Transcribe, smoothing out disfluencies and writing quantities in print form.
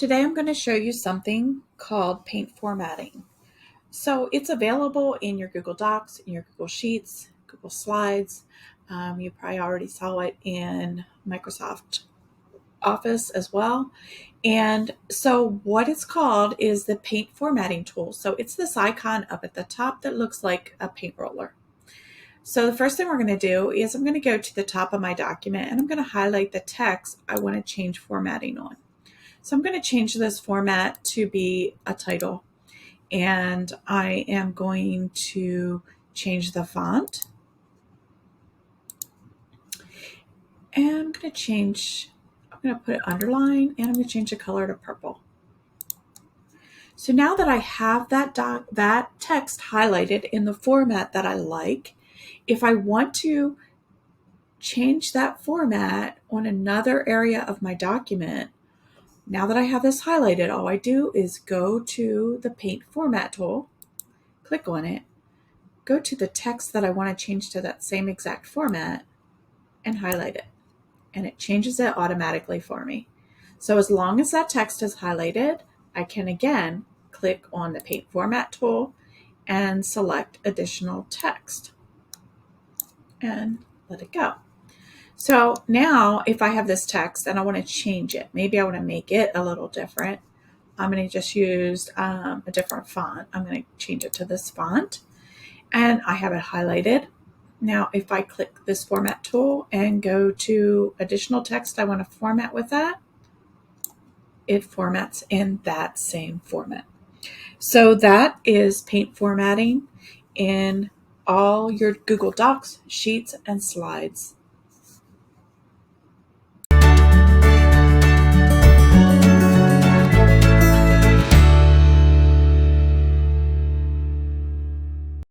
today I'm going to show you something called paint formatting. So it's available in your Google Docs, in your Google Sheets, Google Slides. You probably already saw it in Microsoft Office as well. And so what it's called is the paint formatting tool. So it's this icon up at the top that looks like a paint roller. So the first thing we're going to do is I'm going to go to the top of my document and I'm going to highlight the text I want to change formatting on. So I'm going to change this format to be a title, and I am going to change the font, and I'm going to put it underline, and I'm going to change the color to purple. So now that I have that text highlighted in the format that I like, if I want to change that format on another area of my document, now that I have this highlighted, all I do is go to the Paint Format tool, click on it, go to the text that I want to change to that same exact format, and highlight it. And it changes it automatically for me. So as long as that text is highlighted, I can again click on the Paint Format tool and select additional text and let it go. So now if I have this text and I want to change it, maybe I want to make it a little different, I'm going to just use a different font. I'm going to change it to this font, and I have it highlighted. Now, if I click this format tool and go to additional text I want to format with that, it formats in that same format. So that is paint formatting in all your Google Docs, Sheets, and Slides.